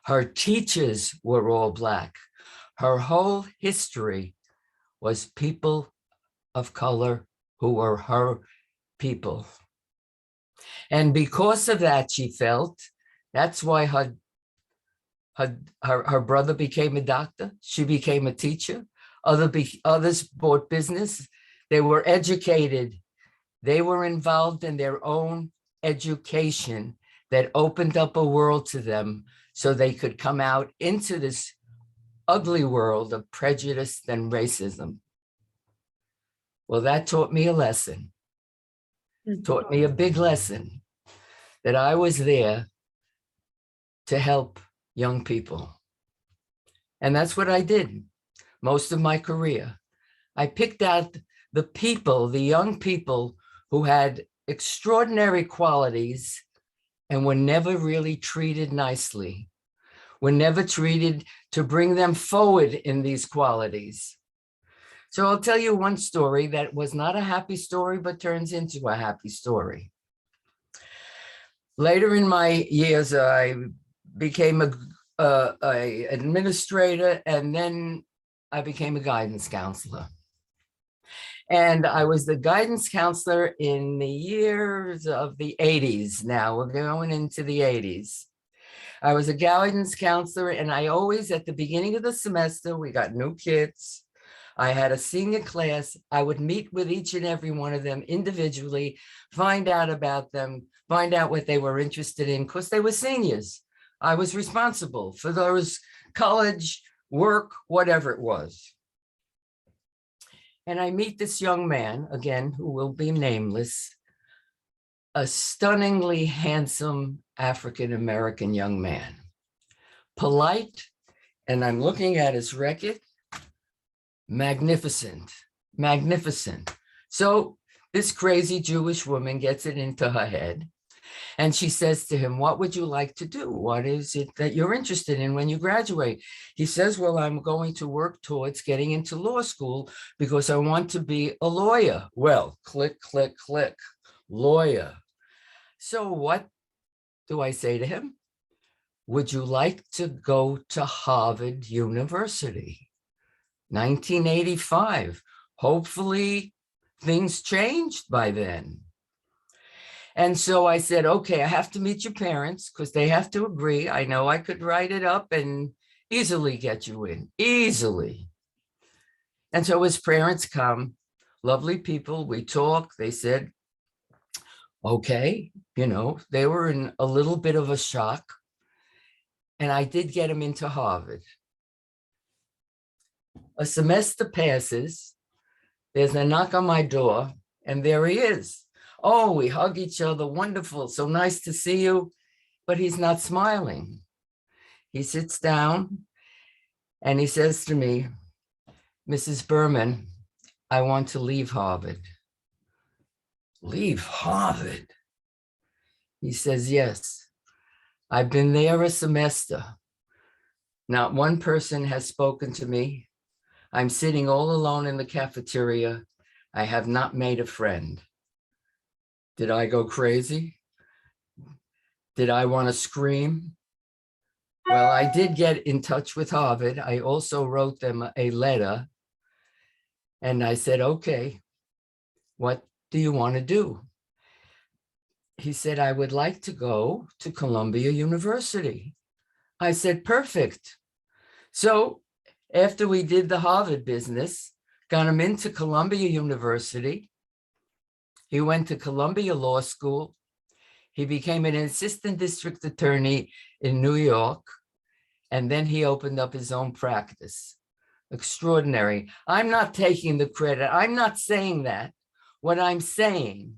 Her teachers were all Black. Her whole history was people of color who were her people. And because of that, she felt, that's why her brother became a doctor. She became a teacher. Others bought business. They were educated. They were involved in their own education that opened up a world to them so they could come out into this ugly world of prejudice and racism. Well, that taught me a lesson, taught me a big lesson, that I was there to help young people. And that's what I did most of my career. I picked out the people, the young people who had extraordinary qualities and were never really treated nicely, were never treated to bring them forward in these qualities. So I'll tell you one story that was not a happy story, but turns into a happy story. Later in my years, I became a administrator, and then I became a guidance counselor. And I was the guidance counselor in the years of the 80s. Now we're going into the 80s. I was a guidance counselor, and I always, at the beginning of the semester, we got new kids. I had a senior class. I would meet with each and every one of them individually, find out about them, find out what they were interested in, because they were seniors. I was responsible for those college, work, whatever it was. And I meet this young man, again, who will be nameless, a stunningly handsome African-American young man, polite, and I'm looking at his record, magnificent, magnificent. So this crazy Jewish woman gets it into her head, and she says to him, what would you like to do? What is it that you're interested in when you graduate? He says, well, I'm going to work towards getting into law school because I want to be a lawyer. Well, click, click, click, lawyer. So what do I say to him? Would you like to go to Harvard University? 1985. Hopefully things changed by then. And so I said, okay, I have to meet your parents because they have to agree. I know I could write it up and easily get you in, easily. And so his parents come, lovely people, we talk, they said, okay, they were in a little bit of a shock. And I did get him into Harvard. A semester passes, there's a knock on my door, and there he is. Oh, we hug each other, wonderful, so nice to see you. But he's not smiling. He sits down and he says to me, Mrs. Berman, I want to leave Harvard. Leave Harvard? He says, yes. I've been there a semester. Not one person has spoken to me. I'm sitting all alone in the cafeteria. I have not made a friend. Did I go crazy? Did I want to scream? Well, I did get in touch with Harvard. I also wrote them a letter. And I said, okay, what do you want to do? He said, I would like to go to Columbia University. I said, perfect. So after we did the Harvard business, got him into Columbia University. He went to Columbia Law School. He became an assistant district attorney in New York. And then he opened up his own practice. Extraordinary. I'm not taking the credit. I'm not saying that. What I'm saying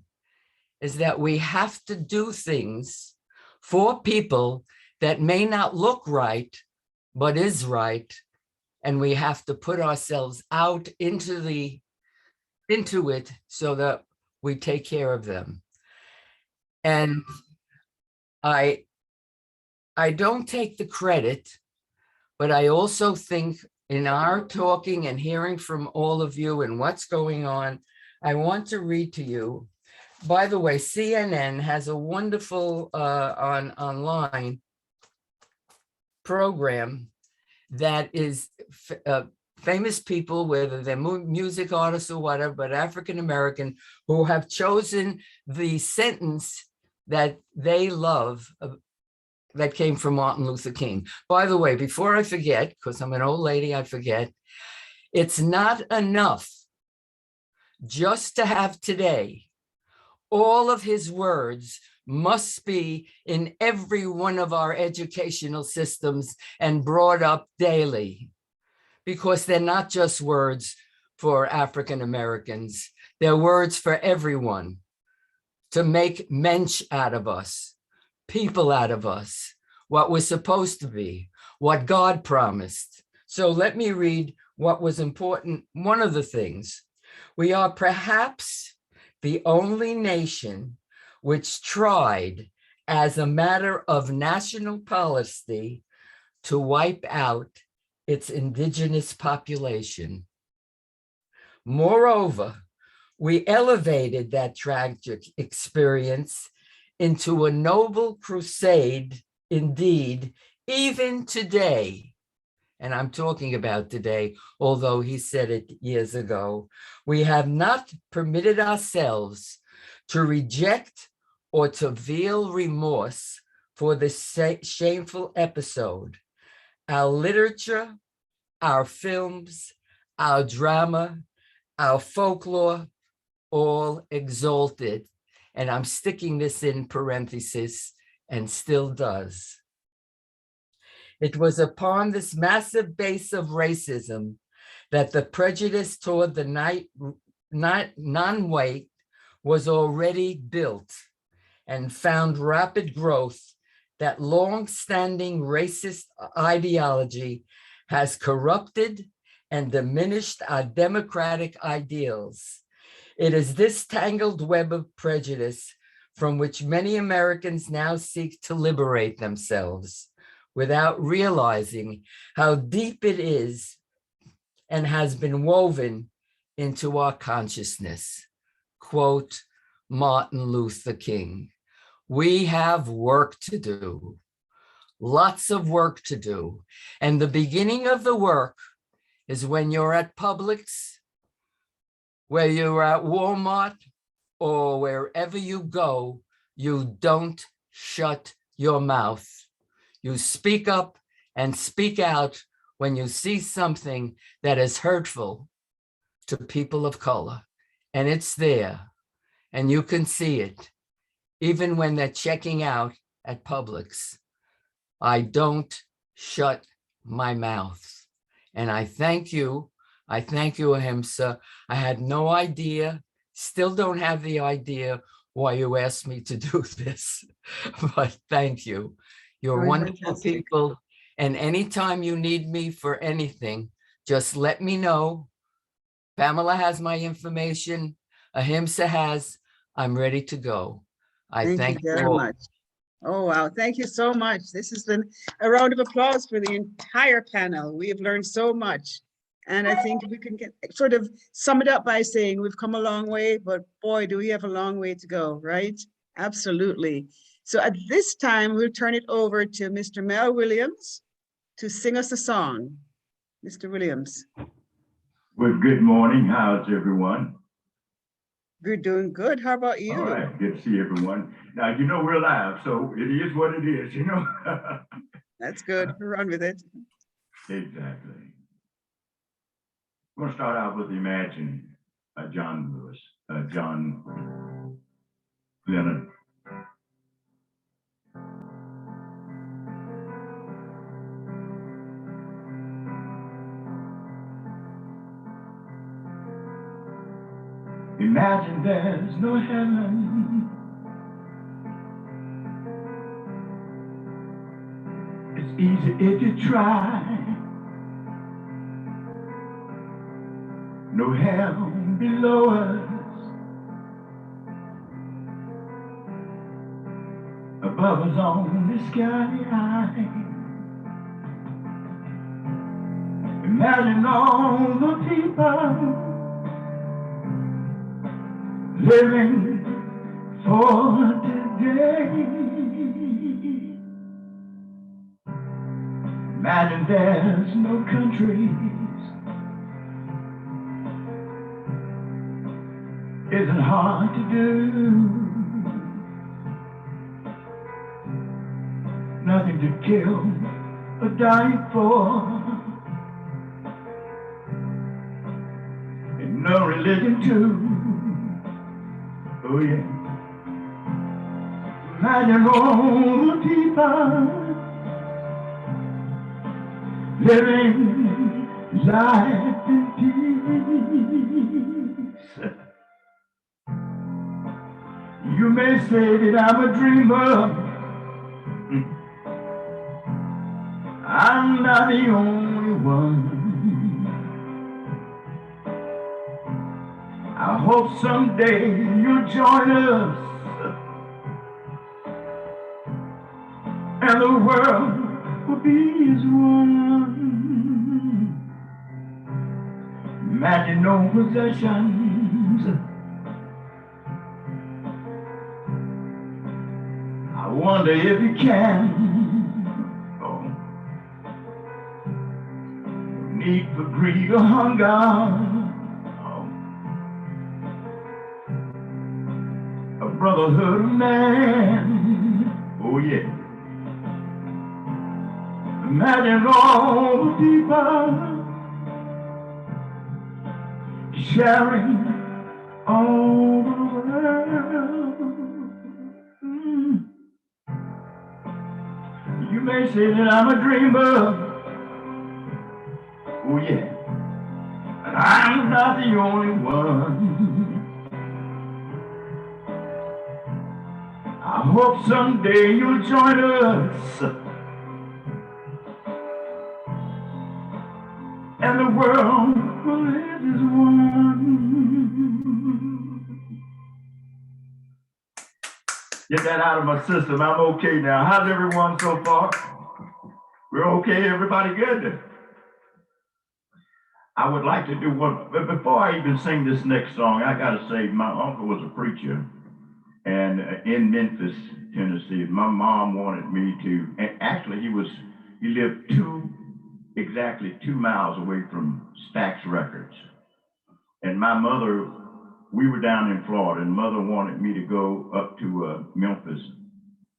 is that we have to do things for people that may not look right, but is right. And we have to put ourselves out into it so that we take care of them. And I don't take the credit, but I also think in our talking and hearing from all of you and what's going on, I want to read to you. By the way, CNN has a wonderful online program that is famous people, whether they're music artists or whatever, but African-American, who have chosen the sentence that they love that came from Martin Luther King. By the way, before I forget, because I'm an old lady, I forget, it's not enough just to have today. All of his words must be in every one of our educational systems and brought up daily, because they're not just words for African Americans, they're words for everyone, to make mensch out of us, people out of us, what we're supposed to be, what God promised. So let me read what was important. One of the things, we are perhaps the only nation which tried as a matter of national policy to wipe out its indigenous population. Moreover, we elevated that tragic experience into a noble crusade indeed, even today. And I'm talking about today, although he said it years ago. We have not permitted ourselves to reject or to feel remorse for this shameful episode. Our literature, our films, our drama, our folklore, all exalted. And I'm sticking this in parentheses, and still does. It was upon this massive base of racism that the prejudice toward the non-white was already built and found rapid growth. That long-standing racist ideology has corrupted and diminished our democratic ideals. It is this tangled web of prejudice from which many Americans now seek to liberate themselves without realizing how deep it is and has been woven into our consciousness. Quote, Martin Luther King. We have work to do, lots of work to do. And the beginning of the work is when you're at Publix, where you're at Walmart, or wherever you go, you don't shut your mouth. You speak up and speak out when you see something that is hurtful to people of color, and it's there, and you can see it, even when they're checking out at Publix. I don't shut my mouth. And I thank you. I thank you, Ahimsa. I had no idea, still don't have the idea why you asked me to do this, but thank you. You're Oh, wonderful fantastic. people. And anytime you need me for anything, just let me know. Pamela has my information. Ahimsa has. I'm ready to go. I Thank you thank you very all. much. Oh, wow. Thank you so much. This has been a round of applause for the entire panel. We have learned so much. And I think we can sort of sum it up by saying we've come a long way, but boy, do we have a long way to go, right? Absolutely. So at this time, we'll turn it over to Mr. Mel Williams to sing us a song. Mr. Williams. Well, good morning. How's everyone? We're doing good. How about you? All right, good to see everyone. Now, you know, we're live, so it is what it is, you know? That's good. Run with it. Exactly. I'm gonna start out with Imagine, John Lewis, John Lennon. Imagine there's no heaven. It's easy if you try. No hell below us. Above us on the sky high. Imagine all the people living for today. Imagine there's no countries. Isn't hard to do. Nothing to kill or die for. And no religion too. Oh yeah. Imagine all the people living life in peace. You may say that I'm a dreamer. I'm not the only one. I hope someday you'll join us and the world will be as one. Imagine no possessions. I wonder if you can. Oh. Need for greed or hunger. Brotherhood of man, oh yeah. Imagine all the people sharing all the world. You may say that I'm a dreamer, oh yeah, but I'm not the only one. I hope someday you'll join us and the world will live as one. Get that out of my system. I'm okay now. How's everyone so far? We're okay, everybody good? I would like to do one, but before I even sing this next song, I gotta say my uncle was a preacher. And in Memphis, Tennessee, my mom wanted me to, and actually he lived exactly 2 miles away from Stax Records. And my mother, we were down in Florida, and mother wanted me to go up to Memphis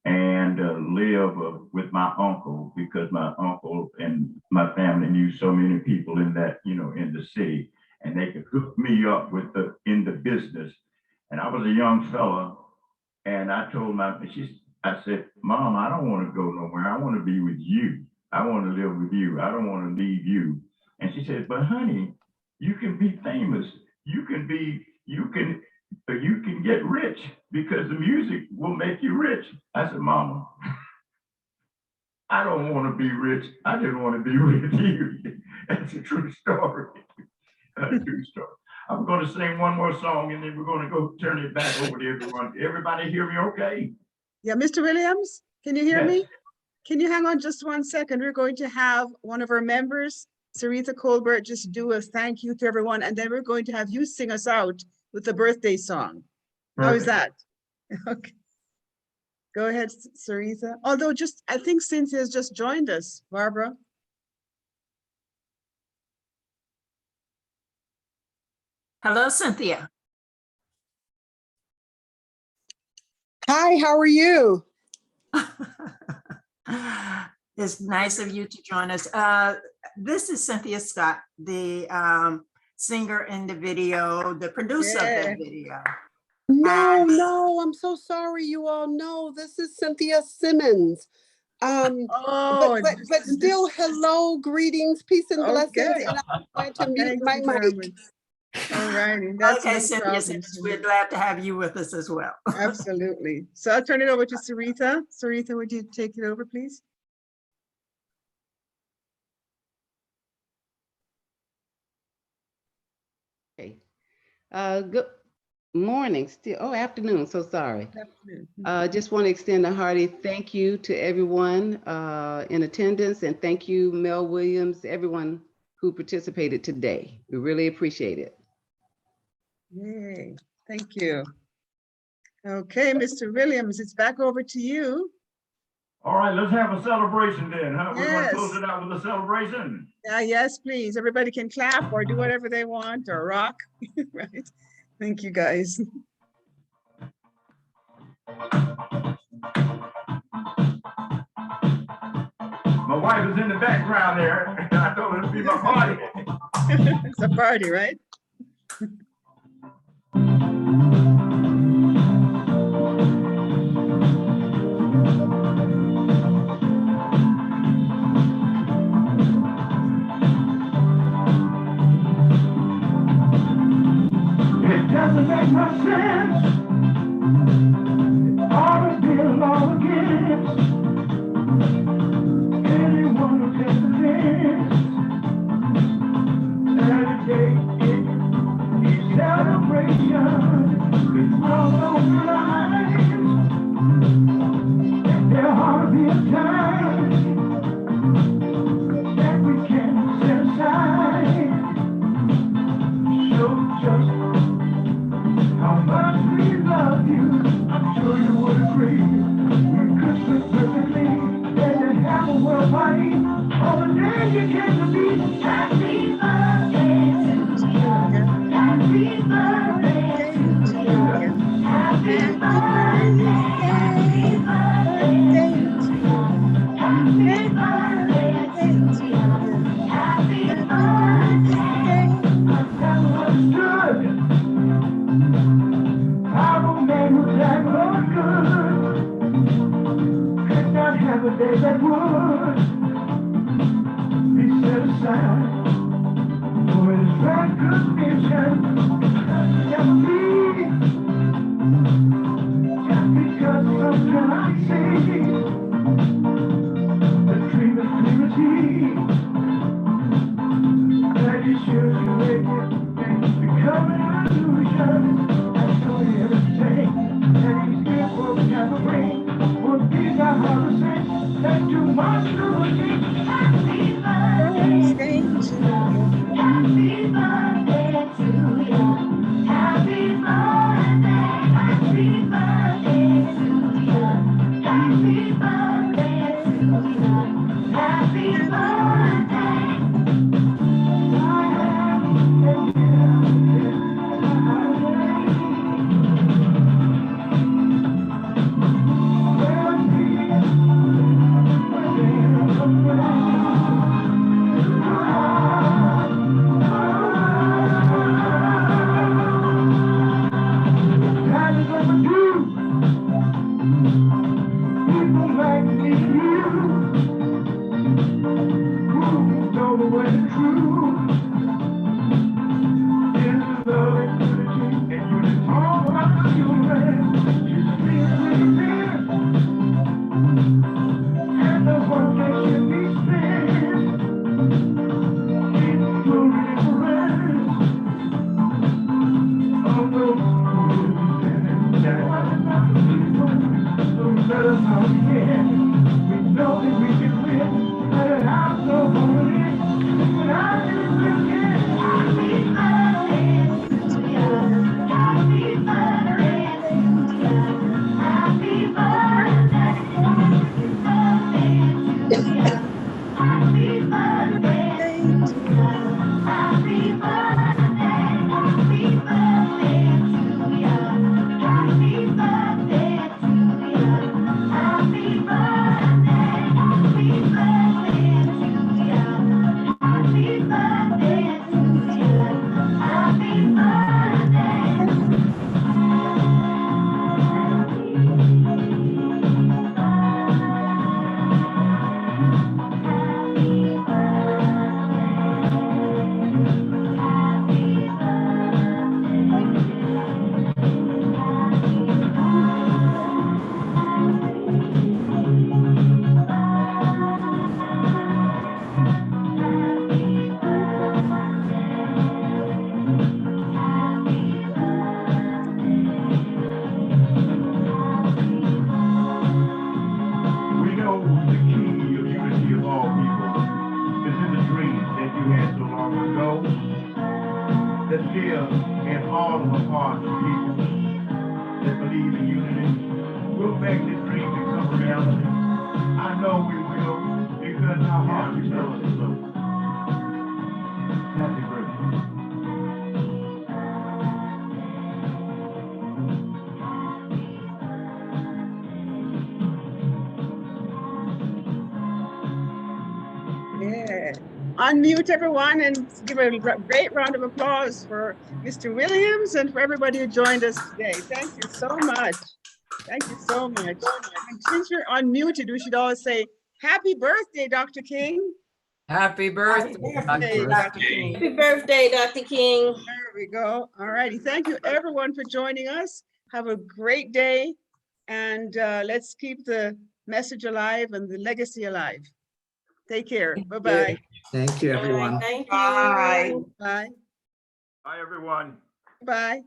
and live with my uncle, because my uncle and my family knew so many people in that, in the city. and they could hook me up with in the business. And I was a young fella, and I told I said, Mom, I don't want to go nowhere. I want to be with you. I want to live with you. I don't want to leave you. And she said, but honey, you can be famous. You can get rich because the music will make you rich. I said, Mama, I don't want to be rich. I just want to be with you. That's a true story. That's a true story. I'm going to sing one more song and then we're going to go turn it back over to everyone. Everybody hear me okay? Yeah, Mr. Williams, can you hear Yes. me? Can you hang on just 1 second? We're going to have one of our members, Sarita Colbert, just do a thank you to everyone, and then we're going to have you sing us out with the birthday song. How is that? Okay. Go ahead, Sarita. Although I think Cynthia's just joined us, Barbara. Hello, Cynthia. Hi, how are you? It's nice of you to join us. This is Cynthia Scott, the singer in the video, the producer of Yeah. the video. No, I'm so sorry, you all know. This is Cynthia Simmons. Oh, But still, hello, greetings, peace and blessings. Okay. And I'm glad to mute thank my you very mic. much. All righty, that's Okay, no Cynthia, problem, Simmons, we're Cynthia. glad to have you with us as well. Absolutely. So I'll turn it over to Sarita. Sarita, would you take it over, please? Okay. Good morning, afternoon, so sorry. Afternoon. Just want to extend a hearty thank you to everyone in attendance, and thank you, Mel Williams, everyone who participated today. We really appreciate it. Yay, thank you. Okay, Mr. Williams, it's back over to you. All right, let's have a celebration then, huh? We're going to close Yes. it out with a celebration. Yes, please. Everybody can clap or do whatever they want or rock, right? Thank you, guys. My wife is in the background there. I told her to be my party. It's a party, right? It doesn't make much sense. All again, all again. Anyone who takes the chance. Every day is celebration. It's all over life. There ought to be a time that we can set aside. Show just how much we love you. I'm sure you would agree. We could split perfectly and then have a world party. All the days you came to be. Happy birthday to you. Happy birthday to you. Happy birthday. Happy birthday to you. Happy birthday to you. Happy birthday. I've never understood how a man who died for good could not have a day that would be set aside for his recognition. Never be just because sometimes I see the dream is liberty. That you should make it become an illusion. And so everything that he's here for the gathering would be that hard to say that too much to achieve. Happy birthday to you. Happy birthday to you. Happy birthday. Happy birthday to you. Happy birthday to you. Happy birthday. know the key of unity of all people is in the dreams that you had so long ago that live in all of the hearts of people that believe in unity. We'll make this dream become reality. I know we will, because our hearts are so. Happy birthday. Yeah. Unmute everyone and give a great round of applause for Mr. Williams and for everybody who joined us today. Thank you so much. Thank you so much. And since you're unmuted, we should all say, happy birthday, Dr. King. Happy birthday. birthday, Dr. King. Happy birthday, Dr. King. There we go. All righty. Thank you everyone for joining us. Have a great day. And let's keep the message alive and the legacy alive. Take care. Bye-bye. Thank you, All right, everyone. thank you. Bye. Bye. Bye, everyone. Bye.